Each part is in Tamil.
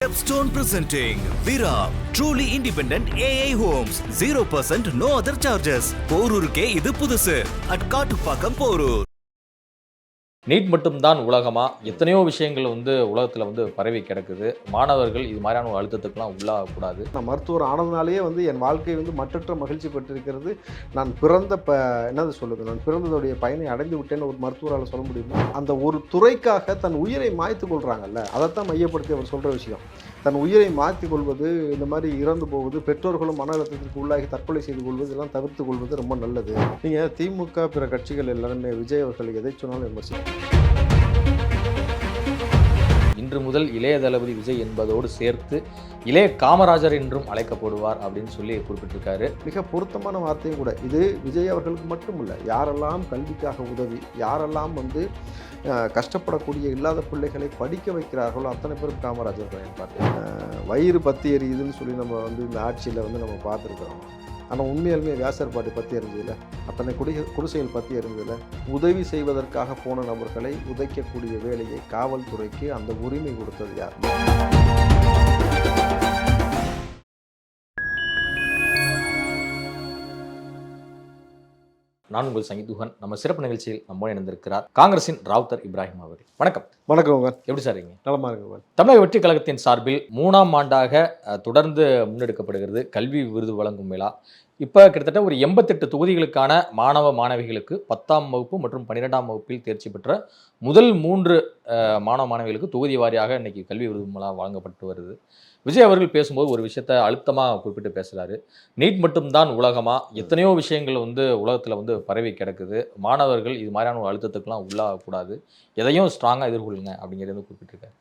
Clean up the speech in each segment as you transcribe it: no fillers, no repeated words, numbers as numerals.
Stepstone presenting Vira, truly independent AI homes, 0% no other charges. போரூருக்கே இது புதுசு. at காட்டுப்பாக்கம் போரூர். நீட் மட்டும்தான் உலகமா? எத்தனையோ விஷயங்கள் உலகத்தில் பரவி கிடக்குது. மாணவர்கள் இது மாதிரியான ஒரு அழுத்தத்துக்குலாம் உள்ளாகக்கூடாது. நான் மருத்துவர் ஆனதுனாலேயே என் வாழ்க்கை மற்றற்ற மகிழ்ச்சி பெற்றிருக்கிறது. நான் பிறந்த என்னது சொல்லுது, நான் பிறந்ததுடைய பயனை அடைந்து விட்டேன்னு ஒரு மருத்துவரால் சொல்ல முடியுமா? அந்த ஒரு துறைக்காக தன் உயிரை மாய்த்து கொள்கிறாங்கல்ல, அதைத்தான் மையப்படுத்தி அவர் சொல்கிற விஷயம். தன் உயிரை மாற்றி கொள்வது, இந்த மாதிரி இறந்து போவது, பெற்றோர்களும் மன அழுத்தத்திற்கு உள்ளாகி தற்கொலை செய்து கொள்வது, இதெல்லாம் தவிர்த்து கொள்வது ரொம்ப நல்லது. நீங்கள் திமுக பிற கட்சிகள் எல்லாருமே விஜய் அவர்கள் எதை சொன்னாலும் விமர்சிக்கும். இன்று முதல் இளைய தளபதி விஜய் என்பதோடு சேர்த்து இளைய காமராஜர் என்றும் அழைக்கப்படுவார் அப்படின்னு சொல்லி குறிப்பிட்டிருக்காரு. மிக பொருத்தமான வார்த்தையும் கூட. இது விஜய் அவர்களுக்கு மட்டும் இல்லை, யாரெல்லாம் கல்விக்காக உதவி, யாரெல்லாம் கஷ்டப்படக்கூடிய இல்லாத பிள்ளைகளை படிக்க வைக்கிறார்களோ அத்தனை பேரும் காமராஜர் பார்த்து வயிறு பற்றி எரியுதுன்னு சொல்லி நம்ம இந்த ஆட்சியில் நம்ம பார்த்துருக்குறோம். ஆனால் உண்மையாலுமே வியாசர் பாட்டு பற்றி எரிஞ்சதில்லை, அத்தனை குடிசைகள் பற்றி எரிஞ்சதில்லை. உதவி செய்வதற்காக போன நபர்களை உதைக்கக்கூடிய வேலையை காவல்துறைக்கு அந்த உரிமை கொடுத்தது யார்? நான் உங்கள் சங்கீதுகன். நம்ம சிறப்பு நிகழ்ச்சியில் நம்மோடு இணைந்திருக்கிறார் காங்கிரசின் ராவுத்தர் இப்ராஹிம் அவர்கள். வணக்கம். வணக்கம். எப்படி சார் இருக்கீங்க? நலமா இருக்கு. தமிழக வெற்றி கழகத்தின் சார்பில் 3ஆம் ஆண்டாக தொடர்ந்து முன்னெடுக்கப்படுகிறது கல்வி விருது வழங்கும் விழா. இப்போ கிட்டத்தட்ட ஒரு 88 தொகுதிகளுக்கான மாணவ மாணவிகளுக்கு 10ஆம் வகுப்பு மற்றும் 12ஆம் வகுப்பில் தேர்ச்சி பெற்ற முதல் 3 மாணவ மாணவிகளுக்கு தொகுதி வாரியாக இன்னைக்கு கல்வி விருது விழா வழங்கப்பட்டு வருது. விஜய் அவர்கள் பேசும்போது ஒரு விஷயத்தை அழுத்தமாக குறிப்பிட்டு பேசுகிறாரு. நீட் மட்டும்தான் உலகமா? எத்தனையோ விஷயங்கள் உலகத்தில் பரவி கிடக்குது. மாணவர்கள் இது மாதிரியான ஒரு அழுத்தத்துக்குலாம் உள்ளாகக்கூடாது, எதையும் ஸ்ட்ராங்காக எதிர்கொள்ளுங்க அப்படிங்கிறது குறிப்பிட்டிருக்காரு.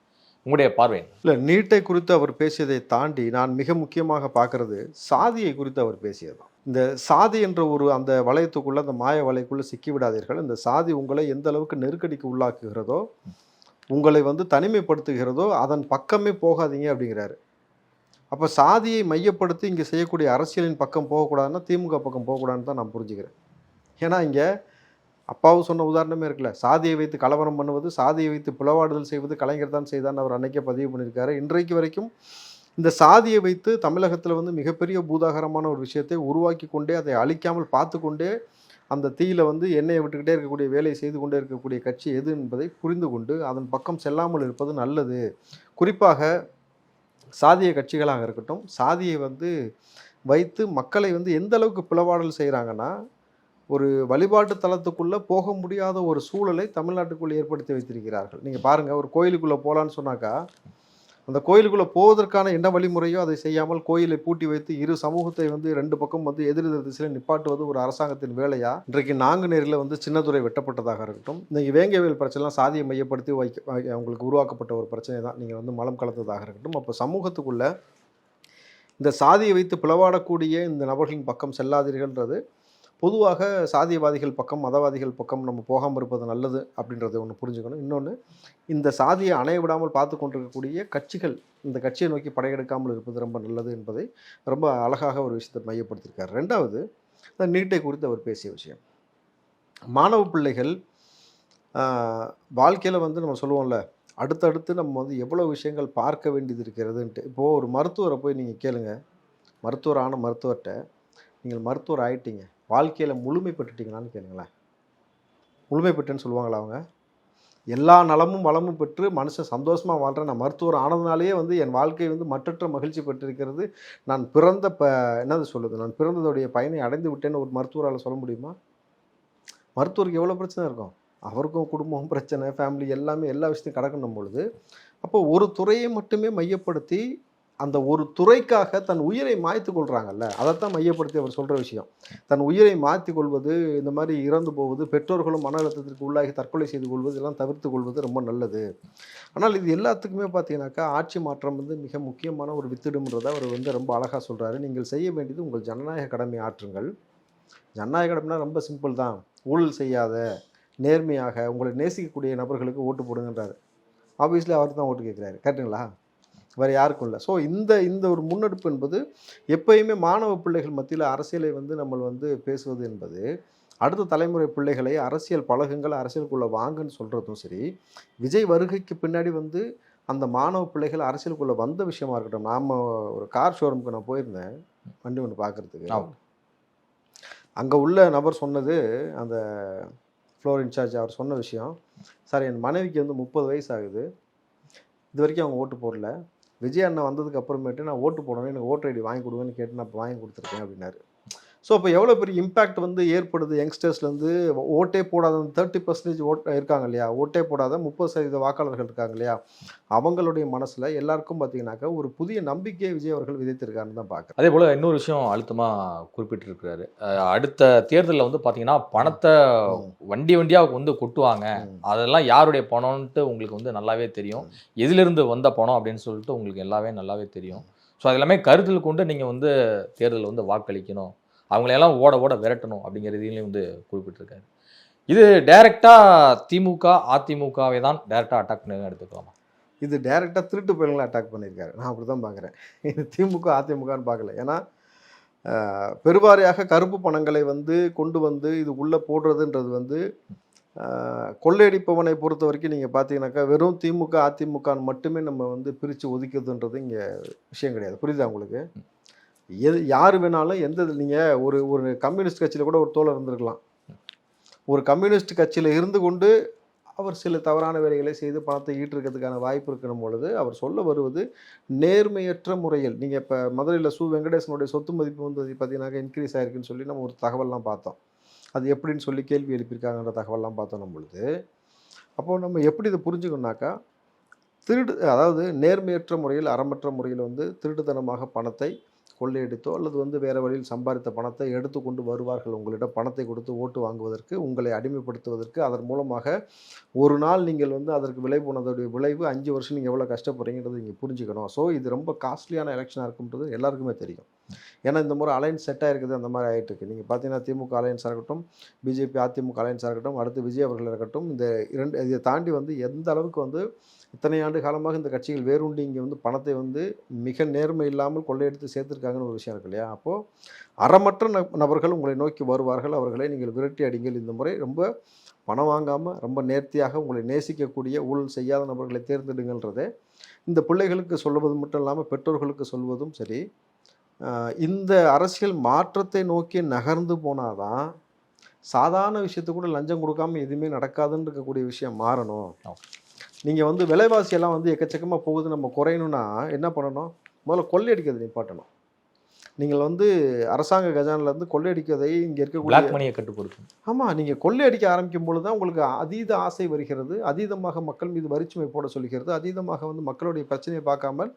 உங்களுடைய பார்வை? இல்லை, நீட்டை குறித்து அவர் பேசியதை தாண்டி நான் மிக முக்கியமாக பார்க்கறது சாதியை குறித்து அவர் பேசியது. இந்த சாதி என்ற ஒரு அந்த வளையத்துக்குள்ளே, அந்த மாய வலைக்குள்ளே சிக்கிவிடாதீர்கள். இந்த சாதி உங்களை எந்த அளவுக்கு நெருக்கடிக்கு உள்ளாக்குகிறதோ, உங்களை தனிமைப்படுத்துகிறதோ, அதன் பக்கமே போகாதீங்க அப்படிங்கிறாரு. அப்போ சாதியை மையப்படுத்தி இங்கே செய்யக்கூடிய அரசியலின் பக்கம் போகக்கூடாதுன்னா திமுக பக்கம் போகக்கூடாதுன்னு தான் நான் புரிஞ்சுக்கிறேன். ஏன்னா இங்கே அப்பாவும் சொன்ன உதாரணமே இருக்குல்ல, சாதியை வைத்து கலவரம் பண்ணுவது, சாதியை வைத்து பிளவாடுதல் செய்வது கலைஞர் தான் செய்தான்னு அவர் அன்னைக்கே பதிவு பண்ணியிருக்காரு. இன்றைக்கு வரைக்கும் இந்த சாதியை வைத்து தமிழகத்தில் மிகப்பெரிய பூதாகரமான ஒரு விஷயத்தை உருவாக்கி கொண்டே, அதை அழிக்காமல் பார்த்து கொண்டே, அந்த தீயில எண்ணெயை விட்டுக்கிட்டே இருக்கக்கூடிய வேலையை செய்து கொண்டே இருக்கக்கூடிய கட்சி எது என்பதை புரிந்து கொண்டு அதன் பக்கம் செல்லாமல் இருப்பது நல்லது. குறிப்பாக சாதிய கட்சிகளாக இருக்கட்டும், சாதியை வைத்து மக்களை எந்த அளவுக்கு பிளவாடல் செய்கிறாங்கன்னா, ஒரு வழிபாட்டு தலத்துக்குள்ளே போக முடியாத ஒரு சூழலை தமிழ்நாட்டுக்குள்ளே ஏற்படுத்தி வைத்திருக்கிறார்கள். நீங்கள் பாருங்கள், ஒரு கோயிலுக்குள்ளே போகலான்னு சொன்னாக்கா, அந்த கோயிலுக்குள்ளே போவதற்கான என்ன வழிமுறையோ அதை செய்யாமல் கோயிலை பூட்டி வைத்து இரு சமூகத்தை 2 பக்கம் எதிரெதிர் திசையில் நிப்பாட்டுவது ஒரு அரசாங்கத்தின் வேலையா? இன்றைக்கு நாங்குநேரில் சின்னதுரை வெட்டப்பட்டதாக இருக்கட்டும், இன்றைக்கி வேங்கவேல் பிரச்சனைலாம் சாதியை மையப்படுத்தி அவங்களுக்கு உருவாக்கப்பட்ட ஒரு பிரச்சனை தான். நீங்கள் மலம் கலந்ததாக இருக்கட்டும். அப்போ சமூகத்துக்குள்ளே இந்த சாதியை வைத்து பிளவாடக்கூடிய இந்த நபர்களின் பக்கம் செல்லாதீர்கள்ன்றது பொதுவாக சாதியவாதிகள் பக்கம், மதவாதிகள் பக்கம் நம்ம போகாமல் இருப்பது நல்லது அப்படின்றத ஒன்று புரிஞ்சுக்கணும். இன்னொன்று, இந்த சாதியை அணைய விடாமல் பார்த்து கொண்டிருக்கக்கூடிய கட்சிகள் இந்த கட்சியை நோக்கி படையெடுக்காமல் இருப்பது ரொம்ப நல்லது என்பதை ரொம்ப அழகாக ஒரு விஷயத்தை மையப்படுத்தியிருக்கார். 2வது, இந்த நீட்டை குறித்து அவர் பேசிய விஷயம். மாணவ பிள்ளைகள் வாழ்க்கையில் நம்ம சொல்லுவோம்ல, அடுத்தடுத்து நம்ம எவ்வளோ விஷயங்கள் பார்க்க வேண்டியது இருக்கிறதுன்ட்டு. இப்போது ஒரு மருத்துவரை போய் நீங்கள் கேளுங்க, மருத்துவரான மருத்துவர்கிட்ட, நீங்கள் மருத்துவர் ஆகிட்டீங்க, வாழ்க்கையில் முழுமை பெற்றுட்டீங்களான்னு கேளுங்களேன். முழுமை பெற்றேன்னு சொல்லுவாங்களா? அவங்க எல்லா நலமும் வளமும் பெற்று மனுஷன் சந்தோஷமாக வாழ்கிறேன், நான் மருத்துவர் ஆனதுனாலேயே என் வாழ்க்கை மற்றற்ற மகிழ்ச்சி பெற்றிருக்கிறது, நான் பிறந்த என்னது சொல்லுது, நான் பிறந்ததுடைய பயனை அடைந்து விட்டேன்னு ஒரு மருத்துவரால் சொல்ல முடியுமா? மருத்துவருக்கு எவ்வளோ பிரச்சனை இருக்கும், அவருக்கும் குடும்பம் பிரச்சனை, ஃபேமிலி எல்லாமே எல்லா விஷயத்தையும் கடக்கணும் பொழுது, அப்போ ஒரு துறையை மட்டுமே மையப்படுத்தி அந்த ஒரு துறைக்காக தன் உயிரை மாய்த்து கொள்கிறாங்கல்ல, அதைத்தான் மையப்படுத்தி அவர் சொல்கிற விஷயம். தன் உயிரை மாற்றி கொள்வது, இந்த மாதிரி இறந்து போவது, பெற்றோர்களும் மன அழுத்தத்திற்கு உள்ளாகி தற்கொலை செய்து கொள்வது, இதெல்லாம் தவிர்த்து கொள்வது ரொம்ப நல்லது. ஆனால் இது எல்லாத்துக்குமே பார்த்தீங்கன்னாக்கா ஆட்சி மாற்றம் மிக முக்கியமான ஒரு வித்திடும்ன்றதை அவர் ரொம்ப அழகாக சொல்கிறாரு. நீங்கள் செய்ய வேண்டியது உங்கள் ஜனநாயக கடமை ஆற்றுங்கள். ஜனநாயக கடமைனா ரொம்ப சிம்பிள் தான். ஊழல் செய்யாத, நேர்மையாக உங்களை நேசிக்கக்கூடிய நபர்களுக்கு ஓட்டு போடுங்கன்றாரு. ஆப்வியஸ்லி அவர் தான் ஓட்டு கேட்குறாரு. கரெக்டுங்களா? வேறு யாருக்கும் இல்லை. ஸோ இந்த ஒரு முன்னெடுப்பு என்பது எப்பயுமே மாணவ பிள்ளைகள் மத்தியில் அரசியலை நம்ம பேசுவது என்பது, அடுத்த தலைமுறை பிள்ளைகளை அரசியல் பழகுங்கள், அரசியலுக்குள்ளே வாங்கன்னு சொல்கிறதும் சரி, விஜய் வருகைக்கு பின்னாடி அந்த மாணவ பிள்ளைகள் அரசியலுக்குள்ளே வந்த விஷயமா இருக்கட்டும். நாம் ஒரு கார் ஷோரூமுக்கு நான் போயிருந்தேன் வண்டி ஒன்று பார்க்குறதுக்கு. அங்கே உள்ள நபர் சொன்னது, அந்த ஃப்ளோர் இன்சார்ஜ் அவர் சொன்ன விஷயம், சார் என் மனைவிக்கு வந்து 30 வயசு ஆகுது, இது வரைக்கும் அவங்க ஓட்டு போடல. விஜய் அண்ணன் வந்ததுக்கு அப்புறமேட்டு நான் ஓட்டு போடணும், எனக்கு ஓட்டர் ஐடி வாங்கி கொடுங்கன்னு கேட்டு நான் இப்போ வாங்கி கொடுத்துருக்கேன் அப்படின்னாரு. ஸோ அப்போ எவ்வளோ பெரிய இம்பேக்ட் வந்து ஏற்படுது யங்ஸ்டர்ஸ்லேருந்து. ஓட்டே போடாத 30% ஓட் இருக்காங்க இல்லையா, ஓட்டே போடாத 30% வாக்காளர்கள் இருக்காங்க இல்லையா, அவங்களுடைய மனசில் எல்லாருக்கும் பார்த்தீங்கன்னாக்கா ஒரு புதிய நம்பிக்கையை விஜய் அவர்கள் விதைத்திருக்காருன்னு தான் பார்க்குறேன். அதே போல் இன்னொரு விஷயம் அழுத்தமாக குறிப்பிட்டிருக்கிறாரு. அடுத்த தேர்தலில் வந்து பார்த்தீங்கன்னா பணத்தை வண்டியாக வந்து கொட்டுவாங்க, அதெல்லாம் யாருடைய பணம்ன்ட்டு உங்களுக்கு வந்து நல்லாவே தெரியும், எதிலிருந்து வந்த பணம் அப்படின்னு சொல்லிட்டு உங்களுக்கு எல்லாமே நல்லாவே தெரியும். ஸோ அது எல்லாமே கருத்தில் கொண்டு நீங்கள் வந்து தேர்தலில் வந்து வாக்களிக்கணும், அவங்களையெல்லாம் ஓட ஓட விரட்டணும் அப்படிங்கிற இதையும் வந்து குறிப்பிட்டிருக்காரு. இது டைரெக்டாக திமுக அதிமுகவை தான் டைரெக்டாக அட்டாக் பண்ணி எடுத்துக்கலாமா? இது டைரெக்டாக திருட்டு பயிர்களை அட்டாக் பண்ணியிருக்காரு. நான் அப்படி தான் பார்க்குறேன். இது திமுக அதிமுகன்னு பார்க்கல. ஏன்னா பெருவாரியாக கருப்பு பணங்களை வந்து கொண்டு வந்து இது உள்ளே போடுறதுன்றது வந்து கொள்ளையடிப்பவனை பொறுத்த வரைக்கும் நீங்கள் பார்த்தீங்கன்னாக்கா வெறும் திமுக அதிமுகன்னு மட்டுமே நம்ம வந்து பிரித்து ஒதுக்குதுன்றது இங்கே விஷயம் கிடையாது. புரியுதா உங்களுக்கு? யார் வேணாலும் எந்த நீங்கள் ஒரு கம்யூனிஸ்ட் கட்சியில் கூட ஒரு தோழர் இருந்திருக்கலாம். ஒரு கம்யூனிஸ்ட் கட்சியில் இருந்து கொண்டு அவர் சில தவறான வேலைகளை செய்து பணத்தை ஈட்டிருக்கிறதுக்கான வாய்ப்பு இருக்கணும் பொழுது அவர் சொல்ல வருவது நேர்மையற்ற முறையில். நீங்கள் இப்போ மதுரையில் வெங்கடேசனுடைய சொத்து மதிப்பு வந்து பார்த்தீங்கன்னாக்கா இன்க்ரீஸ் ஆகிருக்குன்னு சொல்லி நம்ம ஒரு தகவல்லாம் பார்த்தோம். அது எப்படின்னு சொல்லி கேள்வி எழுப்பியிருக்காங்கன்ற தகவல்லாம் பார்த்தோம் நம்ம பொழுது. அப்போது நம்ம எப்படி இதை புரிஞ்சுக்கணுன்னாக்கா, அதாவது நேர்மையற்ற முறையில் அறமற்ற முறையில் வந்து திருட்டுத்தனமாக பணத்தை கொள்ளையடித்தோ அல்லது வந்து வேறு வழியில் சம்பாதித்த பணத்தை எடுத்து கொண்டு வருவார்கள். உங்களிடம் பணத்தை கொடுத்து ஓட்டு வாங்குவதற்கு, உங்களை அடிமைப்படுத்துவதற்கு. அதன் மூலமாக ஒரு நாள் நீங்கள் வந்து அதற்கு விலை போனதுடைய விளைவு 5 வருஷம் நீங்கள் எவ்வளோ கஷ்டப்படுறீங்கிறது நீங்கள் புரிஞ்சுக்கணும். ஸோ இது ரொம்ப காஸ்ட்லியான எலெக்ஷனாக இருக்குன்றது எல்லாருக்குமே தெரியும். ஏன்னா இந்த முறை அலைன்ஸ் செட் ஆகிருக்குது, அந்த மாதிரி ஆகிட்டு இருக்குது. நீங்கள் பார்த்தீங்கன்னா திமுக அலையன்ஸாக இருக்கட்டும், பிஜேபி அதிமுக அலையன்ஸாக இருக்கட்டும், அடுத்து விஜய் அவர்கள் இருக்கட்டும், இந்த இதை தாண்டி வந்து எந்த அளவுக்கு வந்து இத்தனை ஆண்டு காலமாக இந்த கட்சிகள் வேரூண்டி இங்கே வந்து பணத்தை வந்து மிக நேர்மை இல்லாமல் கொள்ளையடித்து சேர்த்துருக்காங்கன்னு ஒரு விஷயம் இருக்கு இல்லையா. அப்போது அறமற்ற நபர்கள் உங்களை நோக்கி வருவார்கள், அவர்களை நீங்கள் விரட்டி அடிங்கள். இந்த முறை ரொம்ப பணம் வாங்காமல் ரொம்ப நேர்த்தியாக உங்களை நேசிக்கக்கூடிய ஊழல் செய்யாத நபர்களை தேர்ந்தெடுங்கன்றதே இந்த பிள்ளைகளுக்கு சொல்வது மட்டும் இல்லாமல் பெற்றோர்களுக்கு சொல்வதும் சரி. இந்த அரசியல் மாற்றத்தை நோக்கி நகர்ந்து போனாதான் சாதாரண விஷயத்துக்கு கூட லஞ்சம் கொடுக்காமல் எதுவுமே நடக்காதுன்னு இருக்கக்கூடிய விஷயம் மாறணும். நீங்கள் வந்து விலைவாசியெல்லாம் வந்து எக்கச்சக்கமாக போகுது, நம்ம குறையணும்னா என்ன பண்ணணும்? முதல்ல கொள்ளையடிக்கிறதை நிப்பாட்டணும். நீங்கள் வந்து அரசாங்க கஜானிலேருந்து கொள்ளையடிக்கிறதை இங்கே இருக்கக்கூடிய மணியை கட்டுப்படுத்தும். ஆமாம், நீங்கள் கொள்ளையடிக்க ஆரம்பிக்கும் பொழுது தான் உங்களுக்கு அதீத ஆசை வருகிறது, அதீதமாக மக்கள் மீது வரிச்சுமை போட சொல்கிறது, அதீதமாக வந்து மக்களுடைய பிரச்சனையை பார்க்காமல்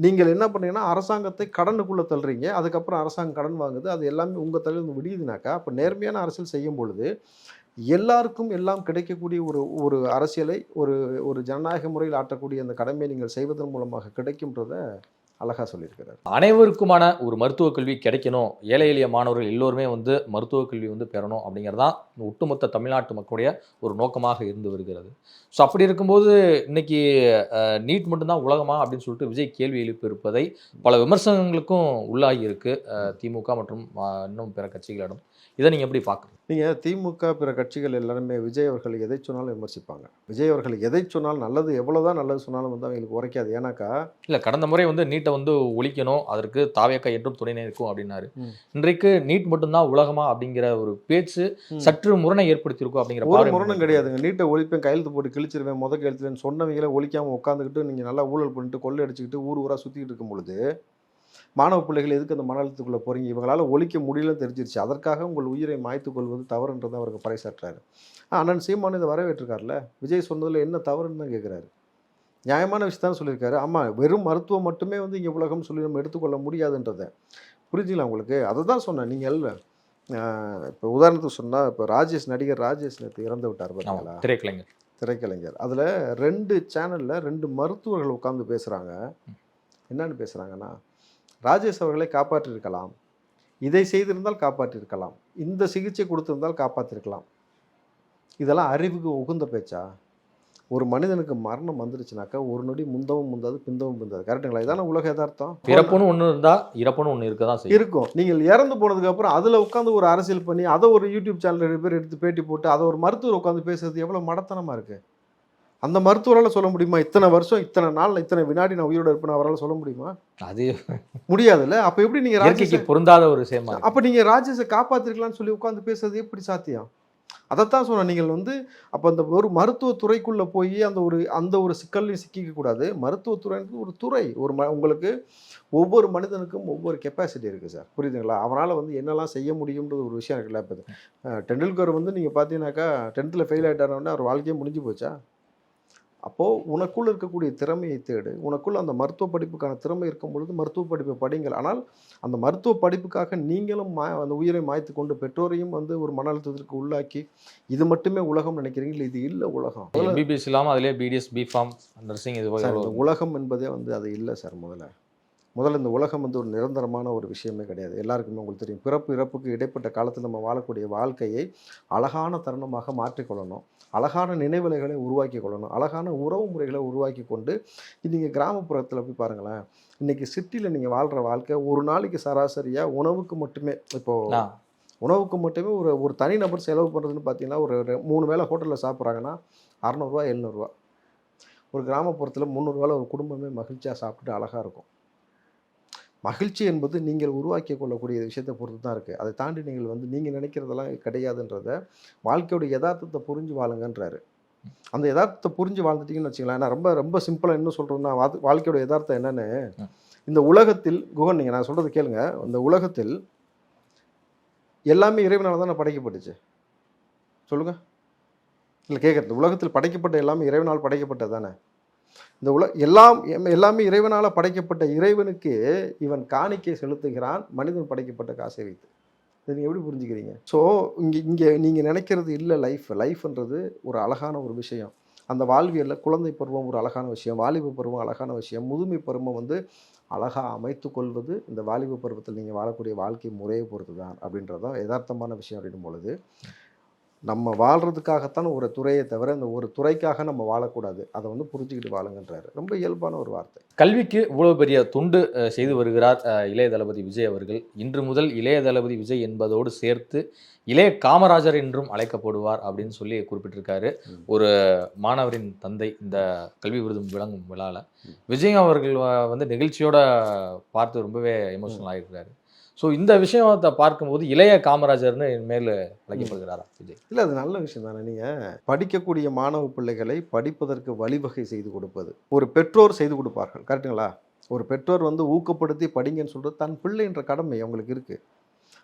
நீங்கள் என்ன பண்ணீங்கன்னா அரசாங்கத்தை கடனுக்குள்ளே தள்ளுறீங்க. அதுக்கப்புறம் அரசாங்கம் கடன் வாங்குது, அது எல்லாமே உங்கள் தலையில் விடியுதுனாக்கா அப்போ நேர்மையான அரசியல் செய்யும் பொழுது எல்லாருக்கும் எல்லாம் கிடைக்கக்கூடிய ஒரு அரசியலை ஒரு ஜனநாயக முறையில் ஆற்றக்கூடிய அந்த கடமையை நீங்கள் செய்வதன் மூலமாக கிடைக்கும்ன்றதை அழகாக சொல்லியிருக்கிறார். அனைவருக்குமான ஒரு மருத்துவக் கல்வி கிடைக்கணும், ஏழை எளிய மாணவர்கள் எல்லோருமே வந்து மருத்துவக் கல்வி வந்து பெறணும் அப்படிங்கிறதான் ஒட்டுமொத்த தமிழ்நாட்டு மக்களுடைய ஒரு நோக்கமாக இருந்து வருகிறது. ஸோ அப்படி இருக்கும்போது இன்னைக்கு நீட் மட்டும்தான் உலகமா அப்படின்னு சொல்லிட்டு விஜய் கேள்வி எழுப்பியிருப்பதை பல விமர்சனங்களுக்கும் உள்ளாகி இருக்கு திமுக மற்றும் இன்னும் பிற கட்சிகளிடம். இதை நீங்கள் எப்படி பார்க்குறீங்க? நீங்கள் திமுக பிற கட்சிகள் எல்லாருமே விஜய் அவர்கள் எதை சொன்னாலும் விமர்சிப்பாங்க. விஜய் அவர்கள் எதை சொன்னாலும் நல்லது, எவ்வளோதான் நல்லது சொன்னாலும் வந்து அவங்களுக்கு உரைக்காது. ஏன்னாக்கா இல்லை, கடந்த முறை வந்து நீட்டை வந்து ஒழிக்கணும், அதற்கு தாவேக்கா என்றும் துணை நிற்கும் அப்படின்னாரு. இன்றைக்கு நீட் மட்டும்தான் உலகமா அப்படிங்கிற ஒரு பேச்சு சற்று முரணை ஏற்படுத்தியிருக்கும் அப்படிங்கிற ஒரு முரணும் கிடையாதுங்க. நீட்டை ஒழிப்பேன், கையெழுத்து போட்டு கிழிச்சிருவேன், கையெழுத்துவேன் சொன்னவங்களே ஒழிக்காமல் உட்காந்துக்கிட்டு நீங்கள் நல்லா ஊழல் பண்ணிட்டு கொள்ளை அடிச்சுக்கிட்டு ஊராக சுற்றிக்கிட்டு இருக்கும் பொழுது மாணவ பிள்ளைகள் எதுக்கு அந்த மன அழுத்தத்துக்குள்ளே போகிறீங்க? இவங்களால் ஒழிக்க முடியலன்னு தெரிஞ்சிருச்சு, அதற்காக உங்கள் உயிரை மாய்த்து கொள்வது தவறுன்றதை அவருக்கு பறைசாற்றாரு. அண்ணன் சீமான் இதை வரவேற்றிருக்காருல, விஜய் சொன்னதில் என்ன தவறுன்னு தான் கேட்குறாரு. நியாயமான விஷயத்தான் சொல்லியிருக்காரு. ஆமாம், வெறும் மருத்துவம் மட்டுமே வந்து இங்கே உலகம் சொல்லி நம்ம எடுத்துக்கொள்ள முடியாதுன்றதை புரிஞ்சுக்கலாம் உங்களுக்கு. அதை தான் சொன்னேன். நீங்கள் இப்போ உதாரணத்துக்கு சொன்னால், இப்போ நடிகர் ராஜேஷ் நேற்று இறந்து விட்டார் பார்த்தீங்களா, திரைக்கலைஞர். அதில் 2 சேனலில் 2 மருத்துவர்கள் உட்காந்து பேசுகிறாங்க. என்னன்னு பேசுகிறாங்கன்னா, ராஜேஷ் அவர்களை காப்பாற்றிருக்கலாம், இதை செய்திருந்தால் காப்பாற்றிருக்கலாம், இந்த சிகிச்சை கொடுத்திருந்தால் காப்பாற்றிருக்கலாம். இதெல்லாம் அறிவுக்கு உகுந்த பேச்சா? ஒரு மனிதனுக்கு மரணம் வந்துருச்சுனாக்கா ஒரு நொடி முந்தவும் முந்தாது பிந்தவும் பிந்தாது. கரெக்டுங்களா? இதான உலக யதார்த்தம். பிறப்புன்னு ஒன்று இருந்தால் இறப்புன்னு ஒன்று இருக்க தான் இருக்கும். நீங்கள் இறந்து போனதுக்கப்புறம் அதில் உட்காந்து ஒரு அரசியல் பண்ணி அதை ஒரு யூடியூப் சேனல் 2 பேர் எடுத்து பேட்டி போட்டு அதை ஒரு மருத்துவர் உட்காந்து பேசுறது எவ்வளோ மடத்தனமாக இருக்குது. அந்த மருத்துவரால் சொல்ல முடியுமா இத்தனை வருஷம் இத்தனை நாள் இத்தனை வினாடி நான் உயிரோட இருப்பேன் அவரால் சொல்ல முடியுமா? அது முடியாதுல்ல. அப்ப எப்படி நீங்க இயற்கைக்கு பொருந்தாத ஒரு விஷயமா இருக்கு. அப்ப நீங்க ராஜேஷை காப்பாத்திருக்கலாம்னு சொல்லி உட்கார்ந்து பேசுறது எப்படி சாத்தியம்? அதைத்தான் சொன்னேன். நீங்கள் அப்ப அந்த ஒரு மருத்துவத்துறைக்குள்ள போய் அந்த ஒரு சிக்கல்லையும் சிக்கிக்க கூடாது. மருத்துவத்துறைன்றது ஒரு துறை. உங்களுக்கு ஒவ்வொரு மனிதனுக்கும் ஒவ்வொரு கெப்பாசிட்டி இருக்கு சார். புரியுதுங்களா? அவனால என்னெல்லாம் செய்ய முடியும்ன்றது ஒரு விஷயம் இருக்குல்ல. இப்போ டெண்டுல்கர் நீங்க பார்த்தீங்கன்னாக்கா 10th ஃபெயில் ஆயிட்டாருன்னா அவர் வாழ்க்கையே முடிஞ்சு போச்சா? அப்போது உனக்குள்ள இருக்கக்கூடிய திறமையை தேடு. உனக்குள்ள அந்த மருத்துவ படிப்புக்கான திறமை இருக்கும் பொழுது மருத்துவ படிப்பை படிங்கள். ஆனால் அந்த மருத்துவ படிப்புக்காக நீங்களும் அந்த உயிரை மாய்த்து கொண்டு பெற்றோரையும் ஒரு மன அழுத்தத்திற்கு உள்ளாக்கி இது மட்டுமே உலகம் நினைக்கிறீங்க. இது இல்லை உலகம். எம்பிபிஎஸ் இல்லாமல் அதிலே பிடிஎஸ் பிஃபார்ம் நர்சிங் இது சார், இந்த உலகம் என்பதே அது இல்லை சார். முதல்ல இந்த உலகம் ஒரு நிரந்தரமான ஒரு விஷயமே கிடையாது. எல்லாருக்குமே உங்களுக்கு தெரியும். பிறப்பு இறப்புக்கு இடைப்பட்ட காலத்தில் நம்ம வாழக்கூடிய வாழ்க்கையை அழகான தருணமாக மாற்றிக்கொள்ளணும். அழகான நினைவுகளை உருவாக்கி கொள்ளணும். அழகான உறவு முறைகளை உருவாக்கி கொண்டு நீங்கள் கிராமப்புறத்தில் போய் பாருங்களேன். இன்றைக்கி சிட்டியில் நீங்கள் வாழ்கிற வாழ்க்கை ஒரு நாளைக்கு சராசரியாக உணவுக்கு மட்டுமே உணவுக்கு மட்டுமே ஒரு தனிநபர் செலவு பண்ணுறதுன்னு பார்த்தீங்கன்னா ஒரு 3 வேளை ஹோட்டலில் சாப்பிட்றாங்கன்னா 600 700. ஒரு கிராமப்புறத்தில் 300 ஒரு குடும்பமே மகிழ்ச்சியாக சாப்பிட்டுட்டு அழகாக இருக்கும். மகிழ்ச்சி என்பது நீங்கள் உருவாக்கி கொள்ளக்கூடிய விஷயத்தை பொறுத்து தான் இருக்குது. அதை தாண்டி நீங்கள் நினைக்கிறதெல்லாம் கிடையாதுன்றத வாழ்க்கையோட யதார்த்தத்தை புரிஞ்சு வாழுங்கன்றாரு. அந்த யதார்த்தத்தை புரிஞ்சு வாழ்ந்துட்டீங்கன்னு வச்சுக்கலாம். ஏன்னா ரொம்ப ரொம்ப சிம்பிளாக என்ன சொல்கிறோம்னா வாழ்க்கையோட யதார்த்தம் என்னென்னு, இந்த உலகத்தில் குகன் நீங்கள் நான் சொல்கிறது கேளுங்க. இந்த உலகத்தில் எல்லாமே இறைவனால் தானே படைக்கப்பட்டுச்சு. சொல்லுங்கள். இல்லை கேட்குறது, உலகத்தில் படைக்கப்பட்ட எல்லாமே இறைவனால் படைக்கப்பட்டது தானே. இந்த எல்லாமே இறைவனால் படைக்கப்பட்ட இறைவனுக்கு இவன் காணிக்கை செலுத்துகிறான் மனிதன் படைக்கப்பட்ட காசை வைத்து. இதை நீங்கள் எப்படி புரிஞ்சுக்கிறீங்க? ஸோ இங்கே நீங்கள் நினைக்கிறது இல்லை. லைஃப்ன்றது ஒரு அழகான ஒரு விஷயம். அந்த வாழ்வியலில் குழந்தை பருவம் ஒரு அழகான விஷயம், வாலிப பருவம் அழகான விஷயம், முதுமை பருவம் அழகாக அமைத்து கொள்வது இந்த வாலிப பருவத்தில் நீங்கள் வாழக்கூடிய வாழ்க்கை முறையை பொறுத்து தான் அப்படின்றதான் யதார்த்தமான விஷயம். அப்படின்னும் பொழுது நம்ம வாழ்கிறதுக்காகத்தான் ஒரு துறையை தவிர இந்த ஒரு துறைக்காக நம்ம வாழக்கூடாது. அதை புரிஞ்சுக்கிட்டு வாழுங்கன்றாரு. ரொம்ப இயல்பான ஒரு வார்த்தை. கல்விக்கு இவ்வளவு பெரிய தொண்டு செய்து வருகிறார் இளைய தளபதி விஜய் அவர்கள். இன்று முதல் இளைய தளபதி விஜய் என்பதோடு சேர்த்து இளைய காமராஜர் என்றும் அழைக்கப்படுவார் அப்படின்னு சொல்லி குறிப்பிட்டிருக்காரு ஒரு மாணவரின் தந்தை இந்த கல்வி விருது விளங்கும் விழாவில். விஜய் அவர்கள் நிகழ்ச்சியோட பார்த்து ரொம்பவே எமோஷனல் ஆகிருக்கிறாரு. ஸோ இந்த விஷயத்தை பார்க்கும்போது இளைய காமராஜர்னு மேல் அழைக்கப்படுகிறாரா விஜய்? இல்லை, அது நல்ல விஷயம் தானே. நீங்கள் படிக்கக்கூடிய மாணவ பிள்ளைகளை படிப்பதற்கு வழிவகை செய்து கொடுப்பது ஒரு பெற்றோர் செய்து கொடுப்பார்கள். கரெக்டுங்களா? ஒரு பெற்றோர் ஊக்கப்படுத்தி படிங்கன்னு சொல்கிறது தன் பிள்ளைன்ற கடமை அவங்களுக்கு இருக்குது.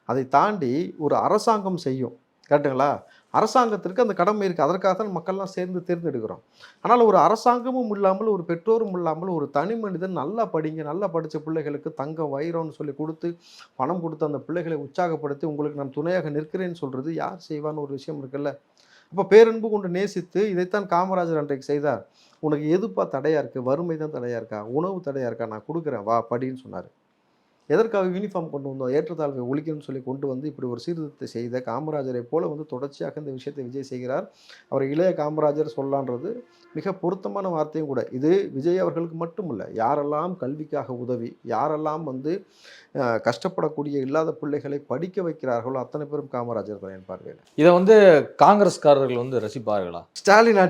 அதை தாண்டி ஒரு அரசாங்கம் செய்யும். கரெக்டுங்களா? அரசாங்கத்திற்கு அந்த கடமை இருக்குது. அதற்காக தான் மக்கள்லாம் சேர்ந்து தேர்ந்தெடுக்கிறோம். ஆனால் ஒரு அரசாங்கமும் இல்லாமல் ஒரு பெற்றோரும் இல்லாமல் ஒரு தனி மனிதன் நல்லா படிங்க, நல்லா படித்த பிள்ளைகளுக்கு தங்கம் வைரம்னு சொல்லி கொடுத்து பணம் கொடுத்து அந்த பிள்ளைகளை உற்சாகப்படுத்தி உங்களுக்கு நான் துணையாக நிற்கிறேன்னு சொல்கிறது யார் செய்வான்னு ஒரு விஷயம் இருக்குல்ல. அப்போ பேரன்பு கொண்டு நேசித்து இதைத்தான் காமராஜர் அன்றைக்கு செய்தார். உனக்கு எதுப்பா தடையாக இருக்குது? வறுமை தான் தடையாக இருக்கா? உணவு தடையாக இருக்கா? நான் கொடுக்குறேன், வா படின்னு சொன்னார். எதற்காக யூனிஃபார்ம் கொண்டு வந்தோம்? ஏற்றத்தாழ்வை ஒழிக்கணும்னு சொல்லி கொண்டு இப்படி ஒரு சீர்திருத்தத்தை செய்த காமராஜரை போல தொடர்ச்சியாக இந்த விஷயத்தை விஜய் செய்கிறார். அவர் இளைய காமராஜர் சொல்லான்றது மிக பொருத்தமான வார்த்தையும் கூட. இது விஜய் அவர்களுக்கு மட்டும் இல்லை, யாரெல்லாம் கல்விக்காக உதவி, யாரெல்லாம் கஷ்டப்படக்கூடிய இல்லாத பிள்ளைகளை படிக்க வைக்கிறார்களோ அத்தனை பேரும் காமராஜர் தான் என் பார்வையில். இதை காங்கிரஸ்காரர்கள் ரசிப்பார்களா? ஸ்டாலின்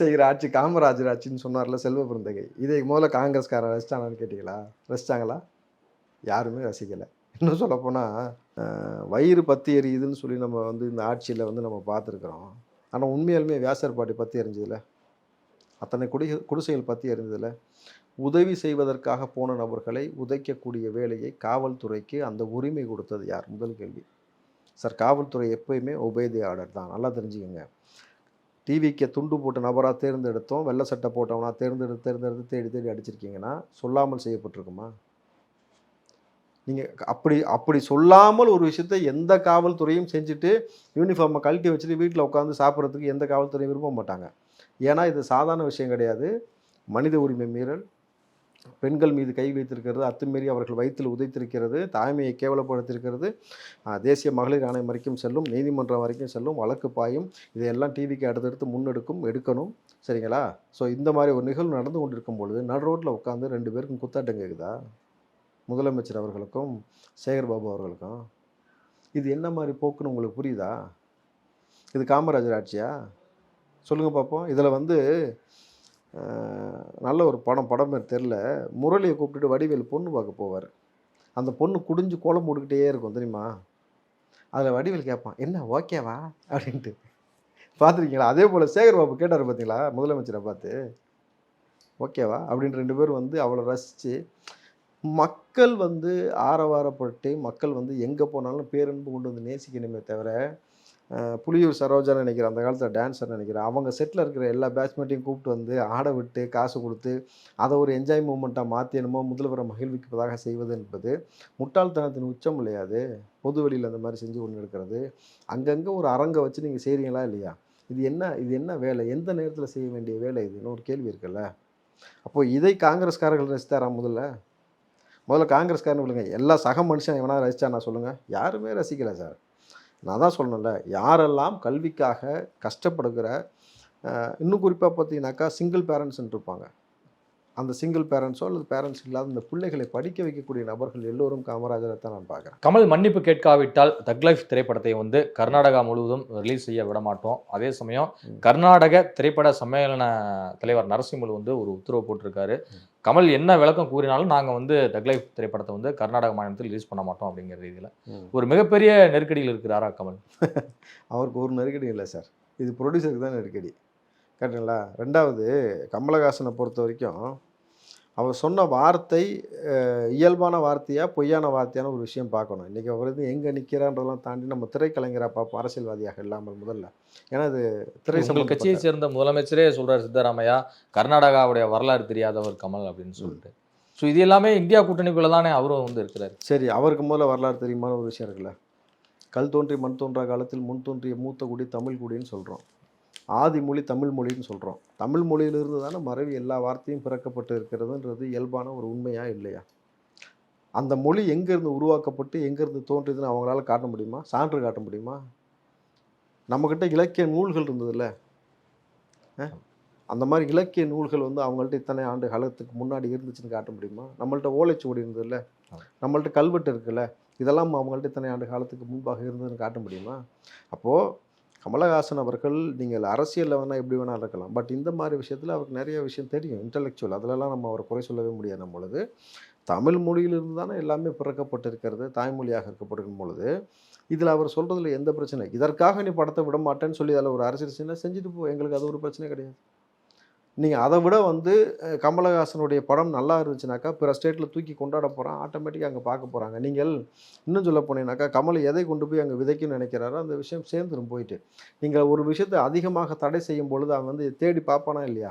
செய்கிற ஆட்சி காமராஜர் ஆட்சின்னு சொன்னார்ல செல்வ பிறந்தகை. இதை முதல்ல காங்கிரஸ்காரர் ரசிச்சாங்கன்னு கேட்டீங்களா? ரசிச்சாங்களா? யாருமே ரசிக்கலை. இன்னும் சொல்லப்போனால் வயிறு பற்றி எரியுதுன்னு சொல்லி நம்ம இந்த ஆட்சியில் நம்ம பார்த்துருக்குறோம். ஆனால் உண்மையாலுமே வியாசர் பாட்டி பற்றி எரிஞ்சதில்ல, அத்தனை குடிசைகள் பற்றி எரிஞ்சதில்ல. உதவி செய்வதற்காக போன நபர்களை உதைக்கக்கூடிய வேலையை காவல்துறைக்கு அந்த உரிமை கொடுத்தது யார்? முதல் கேள்வி சார். காவல்துறை எப்போயுமே ஒபே தி ஆர்டர் தான். நல்லா தெரிஞ்சுக்கோங்க. டிவிக்கு துண்டு போட்ட நபராக தேர்ந்தெடுத்தோம், வெள்ளை சட்டை போட்டவனா தேர்ந்தெடுத்து தேடி அடிச்சிருக்கீங்கன்னா சொல்லாமல் செய்யப்பட்டிருக்குமா? நீங்கள் அப்படி சொல்லாமல் ஒரு விஷயத்தை எந்த காவல்துறையும் செஞ்சுட்டு யூனிஃபார்மை கழட்டி வச்சுட்டு வீட்டில் உட்காந்து சாப்பிட்றதுக்கு எந்த காவல்துறையும் விரும்ப மாட்டாங்க. ஏன்னா இது சாதாரண விஷயம் கிடையாது. மனித உரிமை மீறல், பெண்கள் மீது கை வைத்திருக்கிறது, அத்துமீறி அவர்கள் வயிற்றில் உதைத்திருக்கிறது, தாய்மையை கேவலப்படுத்தியிருக்கிறது, தேசிய மகளிர் ஆணையம் வரைக்கும் செல்லும், நீதிமன்றம் வரைக்கும் செல்லும், வழக்கு பாயும். இதையெல்லாம் டிவிக்கு அடுத்தடுத்து எடுக்கணும். சரிங்களா? ஸோ இந்த மாதிரி ஒரு நிகழ்வு நடந்து கொண்டிருக்கும் பொழுது நடு ரோட்டில் உட்காந்து 2 பேருக்கும் குத்தாட்டம் கேட்குதா? முதலமைச்சர் அவர்களுக்கும் சேகர்பாபு அவர்களுக்கும். இது என்ன மாதிரி போக்குன்னு உங்களுக்கு புரியுதா? இது காமராஜர் ஆட்சியா? சொல்லுங்கள் பார்ப்போம். இதில் வந்து நல்ல ஒரு படம் பேர் தெரில, முரளியை கூப்பிட்டுட்டு வடிவேல் பொண்ணு பார்க்க போவார். அந்த பொண்ணு குடிஞ்சு கோலம் போட்டுக்கிட்டே இருக்கும் தெரியுமா? அதில் வடிவேல் கேட்பான், என்ன ஓகேவா அப்படின்ட்டு. பார்த்துருக்கீங்களா? அதே போல் சேகர் பாபு கேட்டார் பார்த்தீங்களா முதலமைச்சரை பார்த்து, ஓகேவா அப்படின்னு 2 பேரும் வந்து அவளை ரசித்து, மக்கள் வந்து ஆரவாரப்பட்டு மக்கள் வந்து எங்கே போனாலும் பேரன்பு கொண்டு வந்து நேசிக்கணுமே தவிர, புலியூர் சரோஜான்னு நினைக்கிறேன், அந்த காலத்தில் டான்ஸர் நினைக்கிறேன், அவங்க செட்டில் இருக்கிற எல்லா பேட்ச்மேட்டையும் கூப்பிட்டு வந்து ஆட விட்டு காசு கொடுத்து அதை ஒரு என்ஜாய் மூமெண்ட்டாக மாற்றி என்னமோ முதல்வரை மகிழ்விப்பதாக செய்வது என்பது முட்டாள்தனத்தின் உச்சம் இல்லையா? அது பொது வெளியில் அந்த மாதிரி செஞ்சு கொண்டு இருக்கிறது. அங்கங்கே ஒரு அரங்கை வச்சு நீங்கள் செய்கிறீங்களா இல்லையா? இது என்ன வேலை? எந்த நேரத்தில் செய்ய வேண்டிய வேலை இதுன்னு ஒரு கேள்வி இருக்குல்ல. அப்போது இதை காங்கிரஸ்காரர்கள் ரசித்தாரா? முதல்ல காங்கிரஸ்காரன்னு சொல்லுங்க, எல்லா சக மனுஷன் எவனா ரசித்தா நான் சொல்லுங்கள்? யாருமே ரசிக்கலை சார். நான் தான் சொல்லணும்ல, யாரெல்லாம் கல்விக்காக கஷ்டப்படுகிற, இன்னும் குறிப்பாக பார்த்தீங்கன்னாக்கா சிங்கிள் பேரண்ட்ஸ்ன்னு இருப்பாங்க, அந்த சிங்கிள் பேரண்ட்ஸோ அல்லது பேரண்ட்ஸ் இல்லாத இந்த பிள்ளைகளை படிக்க வைக்கக்கூடிய நபர்கள் எல்லோரும் காமராஜரை தான் நான் பார்க்குறேன். கமல் மன்னிப்பு கேட்காவிட்டால் தக் லைஃப் திரைப்படத்தை வந்து கர்நாடகா முழுவதும் ரிலீஸ் செய்ய விட மாட்டோம். அதே சமயம் கர்நாடக திரைப்பட சம்மேளன தலைவர் நரசிம்மல் வந்து ஒரு உத்தரவு போட்டிருக்காரு. கமல் என்ன விளக்கம் கூறினாலும் நாங்கள் வந்து தக் லைஃப் திரைப்படத்தை வந்து கர்நாடக மாநிலத்தில் ரிலீஸ் பண்ண மாட்டோம் அப்படிங்கிற ரீதியில் ஒரு மிகப்பெரிய நெருக்கடியில் இருக்கிறாரா கமல்? அவருக்கு ஒரு நெருக்கடி இல்லை சார், இது ப்ரொடியூசருக்கு தான் நெருக்கடி. கரெக்டுங்களா? 2வது, கமலஹாசனை பொறுத்த வரைக்கும் அவர் சொன்ன வார்த்தை இயல்பான வார்த்தையா பொய்யான வார்த்தையான ஒரு விஷயம் பார்க்கணும். இன்றைக்கி அவர் வந்து எங்கே நிற்கிறான்றதெல்லாம் தாண்டி நம்ம திரைக்கலைஞராக பார்ப்போம், அரசியல்வாதியாக இல்லாமல் முதல்ல. ஏன்னா அது உங்கள் கட்சியை சேர்ந்த முதலமைச்சரே சொல்கிறார், சித்தராமையா கர்நாடகாவுடைய வரலாறு தெரியாதவர் கமல் அப்படின்னு சொல்லிட்டு. ஸோ இது எல்லாமே இந்தியா கூட்டணிக்குள்ளே தானே அவரும் வந்து இருக்கிறார். சரி, அவருக்கு முதல்ல வரலாறு தெரியுமான ஒரு விஷயம் இருக்குல்ல. கல் தோன்றி மண் தோன்றா காலத்தில் முன் தோன்றிய மூத்த குடி தமிழ் குடின்னு சொல்கிறோம். ஆதி மொழி தமிழ் மொழின்னு சொல்கிறோம். தமிழ் மொழியிலிருந்து தானே மறவி எல்லா வார்த்தையும் பிறக்கப்பட்டு இருக்கிறதுன்றது இயல்பான ஒரு உண்மையா இல்லையா? அந்த மொழி எங்கேருந்து உருவாக்கப்பட்டு எங்கேருந்து தோன்றியதுன்னு அவங்களால காட்ட முடியுமா? சான்று காட்ட முடியுமா? நம்மக்கிட்ட இலக்கிய நூல்கள் இருந்ததில்ல, அந்த மாதிரி இலக்கிய நூல்கள் வந்து அவங்கள்ட்ட இத்தனை ஆண்டு காலத்துக்கு முன்னாடி இருந்துச்சுன்னு காட்ட முடியுமா? நம்மள்ட்ட ஓலைச்சுவடி இருந்ததில்ல, நம்மள்ட்ட கல்வெட்டு இருக்குல்ல, இதெல்லாம் அவங்கள்ட்ட இத்தனை ஆண்டு காலத்துக்கு முன்பாக இருந்ததுன்னு காட்ட முடியுமா? அப்போது கமலஹாசன் அவர்கள் நீங்கள் அரசியலில் வேணால் எப்படி வேணால் இருக்கலாம், பட் இந்த மாதிரி விஷயத்தில் அவருக்கு நிறைய விஷயம் தெரியும், இன்டலெக்சுவல். அதிலலாம் நம்ம அவரை குறை சொல்லவே முடியாது. நம்ம பொழுது தமிழ் மொழியிலிருந்து தானே எல்லாமே பிறக்கப்பட்டிருக்கிறது, தாய்மொழியாக இருக்கப்பட்டிருக்கும் பொழுது இதில் அவர் சொல்கிறதுல எந்த பிரச்சனை? இதற்காக நீ படத்தை விட மாட்டேன்னு சொல்லி அதில் ஒரு அரசியல் சீனை செஞ்சுட்டு போ, எங்களுக்கு அது ஒரு பிரச்சனை கிடையாது. நீங்கள் அதை விட வந்து கமலஹாசனுடைய படம் நல்லா இருந்துச்சுனாக்கா பிற ஸ்டேட்டில் தூக்கி கொண்டாட போகிறான், ஆட்டோமேட்டிக்காக அங்கே பார்க்க போகிறாங்க. நீங்கள் இன்னும் சொல்ல போனீங்கன்னாக்கா கமல் எதை கொண்டு போய் அங்கே விதைக்குன்னு நினைக்கிறாரோ அந்த விஷயம் சேர்ந்துடும் போயிட்டு. நீங்கள் ஒரு விஷயத்தை அதிகமாக தடை செய்யும் பொழுது அவன் வந்து தேடி பார்ப்பானா இல்லையா?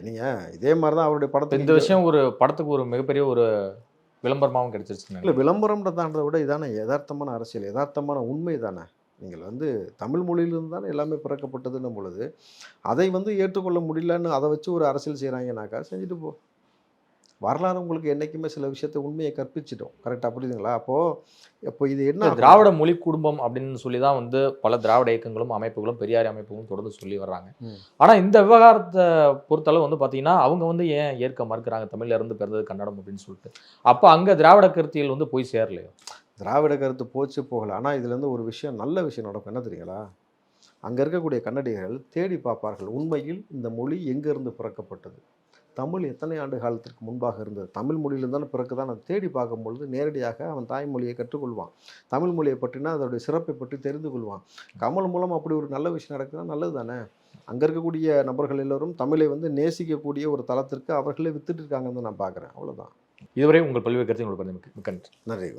நீங்கள் இதே மாதிரி தான் அவருடைய படத்தை, இந்த விஷயம் ஒரு படத்துக்கு ஒரு மிகப்பெரிய ஒரு விளம்பரமாகவும் கிடைச்சிருச்சு. இல்லை, விளம்பரம்ன்றதான்றதை விட இதானே யதார்த்தமான அரசியல், யதார்த்தமான உண்மை தானே. நீங்கள் வந்து தமிழ் மொழியிலிருந்து தானே எல்லாமே பிறக்கப்பட்டதுன்னும் பொழுது அதை வந்து ஏற்றுக்கொள்ள முடியலன்னு அதை வச்சு ஒரு அரசியல் செய்கிறாங்கனாக்கா செஞ்சுட்டு போ. வரலாறு உங்களுக்கு என்றைக்குமே சில விஷயத்தை உண்மையை கற்பிச்சிட்டோம். கரெக்டாக புரியுதுங்களா? அப்போ இது என்ன, திராவிட மொழி குடும்பம் அப்படின்னு சொல்லி தான் வந்து பல திராவிட இயக்கங்களும் அமைப்புகளும் பெரியாரி அமைப்புகளும் தொடர்ந்து சொல்லி வர்றாங்க. ஆனால் இந்த விவகாரத்தை பொறுத்தளவு வந்து பார்த்தீங்கன்னா அவங்க வந்து ஏன் ஏற்க மறுக்கிறாங்க தமிழ்ல இருந்து பிறந்தது கன்னடம் அப்படின்னு சொல்லிட்டு? அப்போ அங்கே திராவிட கருத்தியல் வந்து போய் சேரலையோ? திராவிட கருத்து போச்சு போகலை. ஆனால் இதுலேருந்து ஒரு விஷயம், நல்ல விஷயம் நடக்கும். என்ன தெரியுங்களா? அங்கே இருக்கக்கூடிய கன்னடிகர்கள் தேடி பார்ப்பார்கள், உண்மையில் இந்த மொழி எங்கேருந்து பிறக்கப்பட்டது, தமிழ் எத்தனை ஆண்டு காலத்திற்கு முன்பாக இருந்தது, தமிழ் மொழியிலிருந்து தானே பிறக்குதான். அதை தேடி பார்க்கும்பொழுது நேரடியாக அவன் தாய்மொழியை கற்றுக்கொள்வான், தமிழ் மொழியை பற்றினா அதோடைய சிறப்பை பற்றி தெரிந்து கொள்வான். கமல் மூலம் அப்படி ஒரு நல்ல விஷயம் நடக்குதுன்னா நல்லது தானே. அங்கே இருக்கக்கூடிய நபர்கள் எல்லோரும் தமிழை வந்து நேசிக்கக்கூடிய ஒரு தளத்திற்கு அவர்களே வித்துட்டு இருக்காங்கன்னு நான் பார்க்குறேன். அவ்வளோதான். இதுவரை உங்கள் பல்வேறு கருத்து உங்களுக்கு நன்றி. நன்றி.